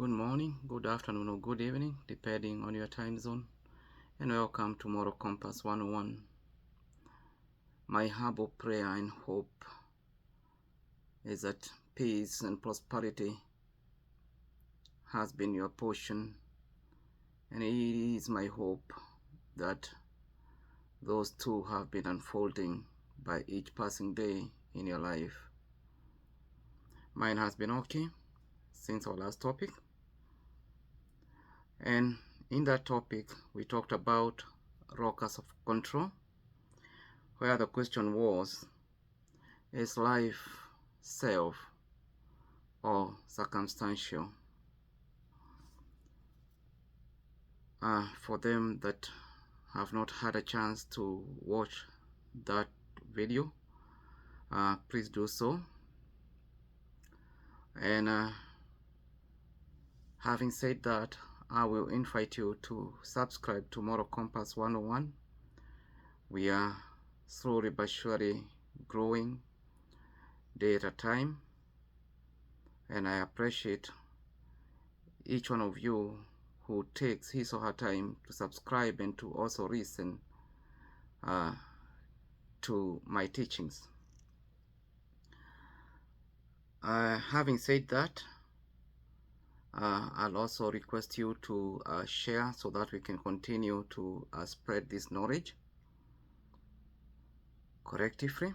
Good morning, good afternoon, or good evening, depending on your time zone, and welcome to Moral Compass 101. My humble prayer and hope is that peace and prosperity has been your portion, and it is my hope that those two have been unfolding by each passing day in your life. Mine has been okay since our last topic, and in that topic we talked about locus of control, where the question was, is life self or circumstantial? For them that have not had a chance to watch that video, please do so. And having said that, I will invite you to subscribe to Moral Compass 101. We are slowly but surely growing day at a time, and I appreciate each one of you who takes his or her time to subscribe and to also listen to my teachings. Having said that, I'll also request you to share so that we can continue to spread this knowledge collectively,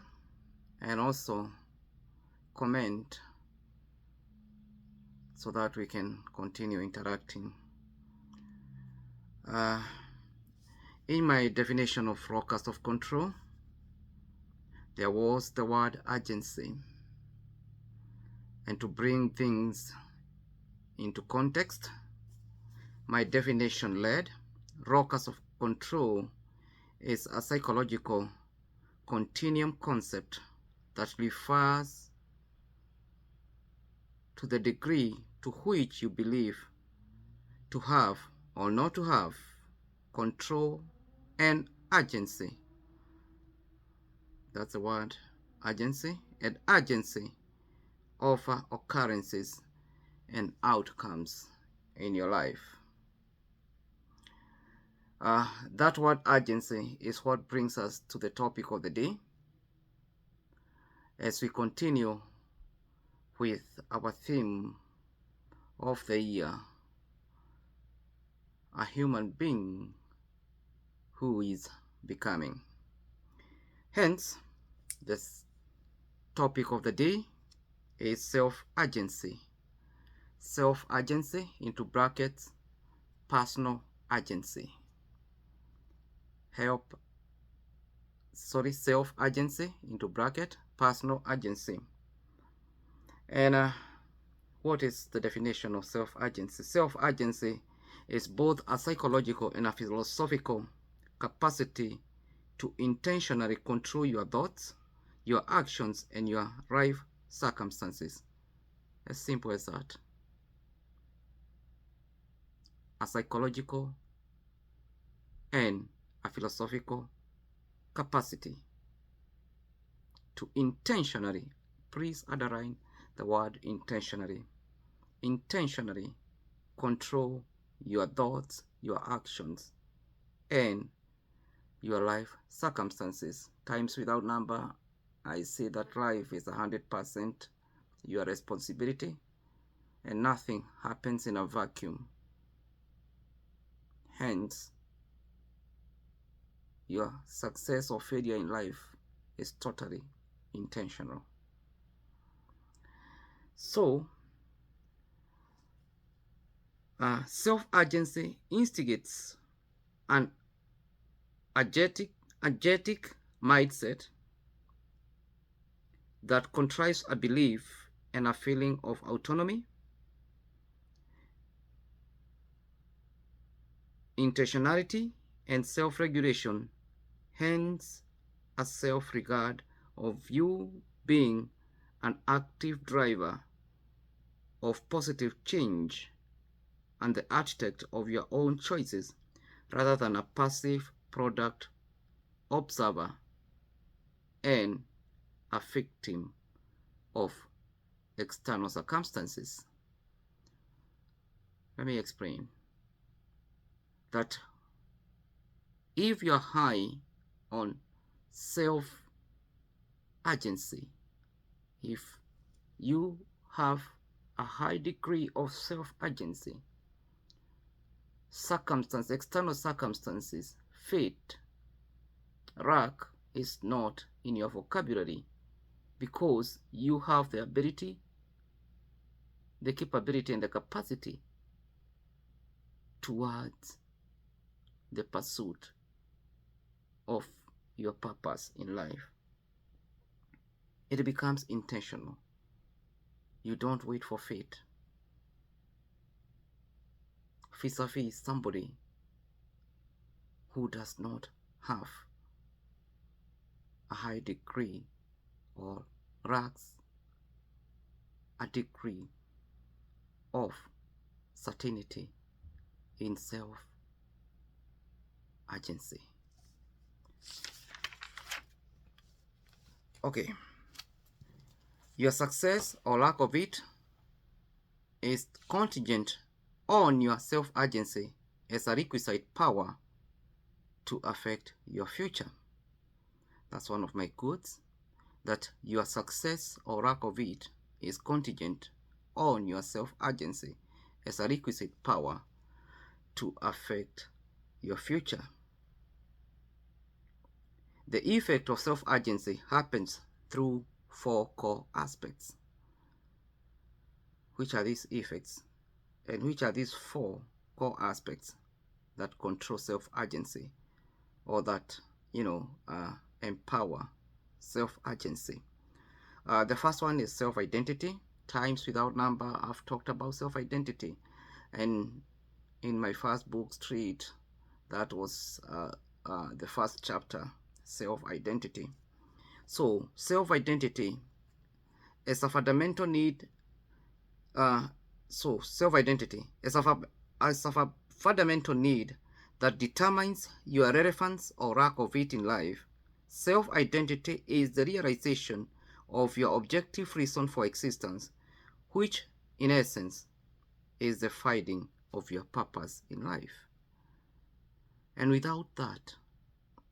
and also comment so that we can continue interacting. In my definition of locus of control, there was the word agency. And to bring things into context, my definition led, locus of control is a psychological continuum concept that refers to the degree to which you believe to have or not to have control and agency. That's the word, agency, and agency over occurrences and outcomes in your life. That word agency is what brings us to the topic of the day as we continue with our theme of the year, a human being who is becoming. Hence, this topic of the day is self-agency. Self-agency into brackets, personal agency. Self-agency into bracket, personal agency. And what is the definition of self-agency? Self-agency is both a psychological and a philosophical capacity to intentionally control your thoughts, your actions, and your life circumstances. As simple as that. A psychological and a philosophical capacity to intentionally, please underline the word intentionally control your thoughts, your actions, and your life circumstances. Times without number, I say that life is 100% your responsibility, and nothing happens in a vacuum. Hence, your success or failure in life is totally intentional. So, self-agency instigates an agentic mindset that contrives a belief and a feeling of autonomy, intentionality, and self-regulation, hence a self-regard of you being an active driver of positive change and the architect of your own choices rather than a passive product observer and a victim of external circumstances. Let me explain that if you're high on self agency, if you have a high degree of self agency, external circumstances, fate, luck is not in your vocabulary because you have the ability, the capability, and the capacity towards the pursuit of your purpose in life. It becomes intentional. You don't wait for fate. Vis-a-vis somebody who does not have a high degree or lacks a degree of certainty in self-agency. Okay, your success or lack of it is contingent on your self-agency as a requisite power to affect your future. That's one of my quotes, that your success or lack of it is contingent on your self-agency as a requisite power to affect your future. The effect of self-agency happens through 4 core aspects. Which are these effects? And which are these 4 core aspects that control self-agency, or that, empower self-agency? The first one is self-identity. Times without number, I've talked about self-identity. And in my first book, Street, that was the first chapter, self-identity. So self-identity is a fundamental need. Self-identity is a fundamental need that determines your relevance or lack of it in life. Self-identity is the realization of your objective reason for existence, which in essence is the finding of your purpose in life. And without that,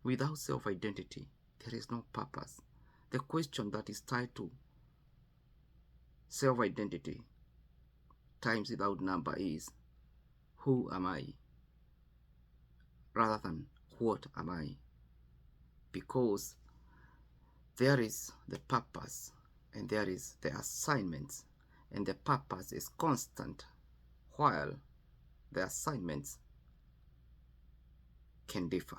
without self-identity, there is no purpose. The question that is tied to self-identity times without number is, who am I? Rather than what am I? Because there is the purpose and there is the assignments, and the purpose is constant while the assignments can differ.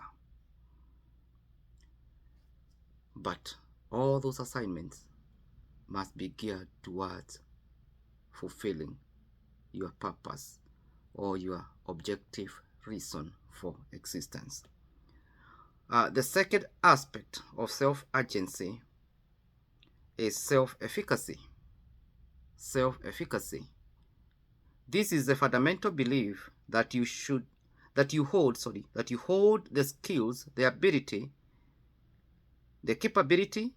But all those assignments must be geared towards fulfilling your purpose or your objective reason for existence. The second aspect of self-agency is self-efficacy. Self-efficacy. This is the fundamental belief that you hold the skills, the ability, the capability,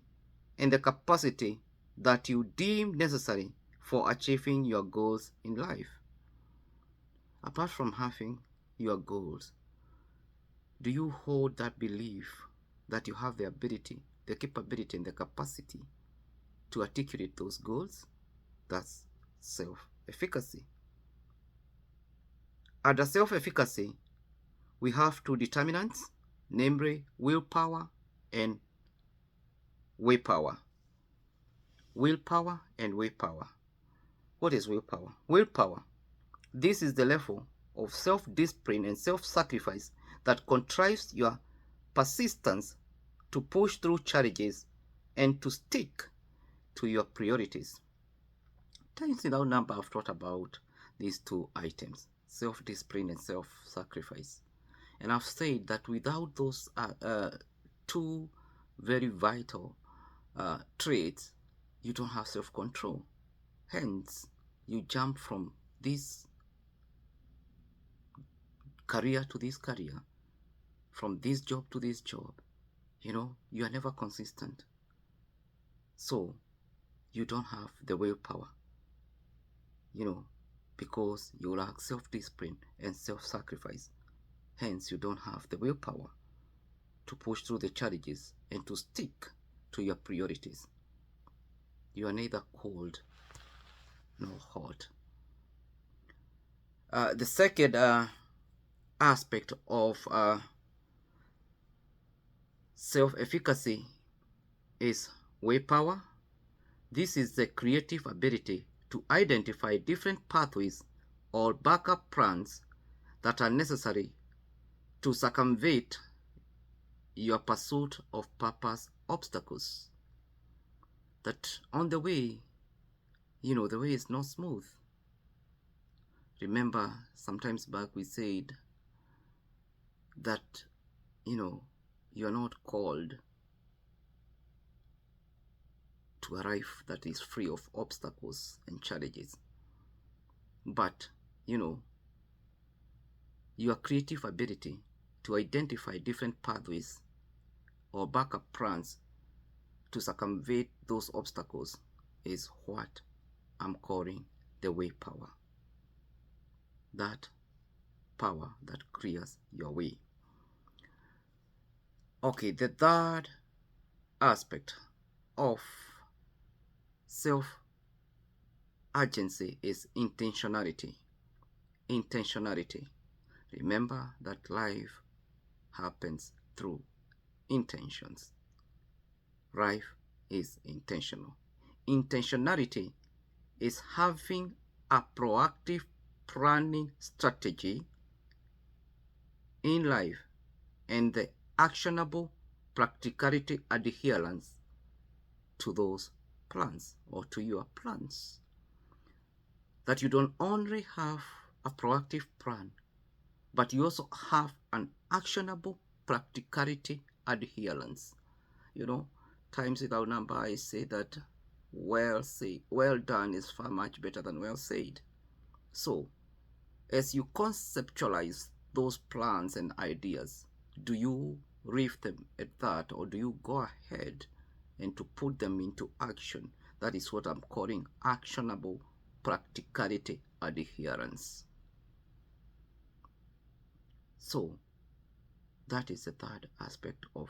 and the capacity that you deem necessary for achieving your goals in life. Apart from having your goals, do you hold that belief that you have the ability, the capability, and the capacity to articulate those goals? That's self-efficacy. Under self-efficacy, we have 2 determinants, namely willpower and waypower. Willpower and waypower. What is willpower? Willpower. This is the level of self-discipline and self-sacrifice that contrives your persistence to push through challenges and to stick to your priorities. Times without number, I've thought about these 2 items, self-discipline and self-sacrifice. And I've said that without those 2 very vital traits, you don't have self-control. Hence, you jump from this career to this career, from this job to this job. You are never consistent. So, you don't have the willpower, because you lack self-discipline and self-sacrifice. Hence, you don't have the willpower to push through the challenges and to stick to your priorities. You are neither cold nor hot. The second aspect of self-efficacy is willpower. This is the creative ability to identify different pathways or backup plans that are necessary to circumvent your pursuit of purpose obstacles. That on the way, the way is not smooth. Remember, sometimes back we said that, you're not called to a life that is free of obstacles and challenges. But, your creative ability to identify different pathways or backup plans to circumvent those obstacles is what I'm calling the willpower. That power that clears your way. Okay, the third aspect of self-agency is intentionality. Intentionality. Remember that life happens through intentions. Life is intentional. Intentionality is having a proactive planning strategy in life and the actionable practicality adherence to those plans or to your plans. That you don't only have a proactive plan, but you also have an actionable practicality adherence. Times without number I say that well done is far much better than well said. So as you conceptualize those plans and ideas, do you leave them at that, or do you go ahead and to put them into action? That is what I'm calling actionable practicality adherence. So that is the third aspect of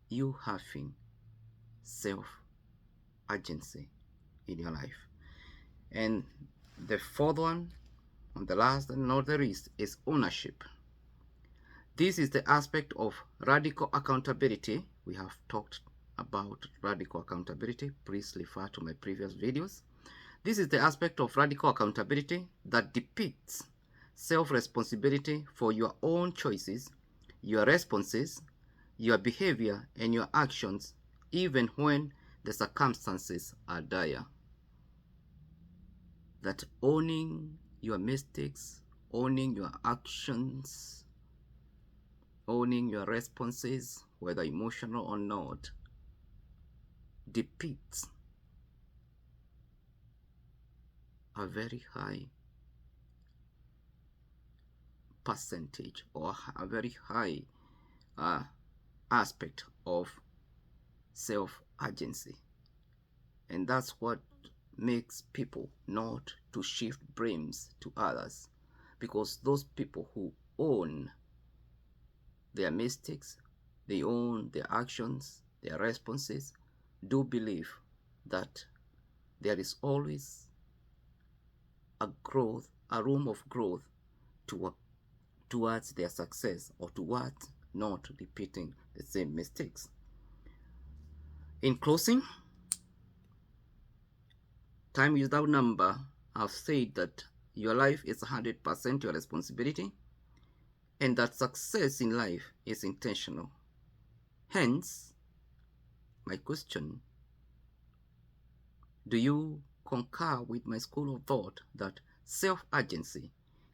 you having self-agency in your life. And the fourth one, and the last and not the least, is ownership. This is the aspect of radical accountability. We have talked about radical accountability. Please refer to my previous videos. This is the aspect of radical accountability that depicts self-responsibility for your own choices, your responses, your behavior, and your actions, even when the circumstances are dire. That owning your mistakes, owning your actions, owning your responses, whether emotional or not, depicts a very high percentage or a very high aspect of self-agency. And that's what makes people not to shift blames to others, because those people who own their mistakes, they own their actions, their responses, do believe that there is always a room of growth towards their success, or towards not repeating the same mistakes. In closing, time without number, I've said that your life is 100% your responsibility, and that success in life is intentional. Hence, my question: do you concur with my school of thought that self-agency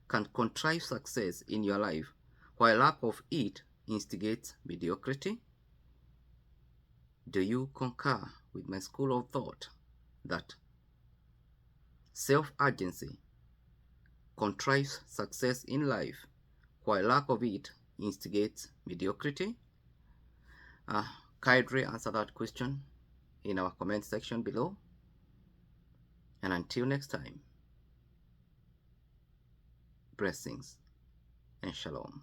can contrive success in your life, while lack of it instigates mediocrity? Do you concur with my school of thought that self-agency contrives success in life, while lack of it instigates mediocrity? Kindly answer that question in our comment section below. And until next time, Blessings and shalom.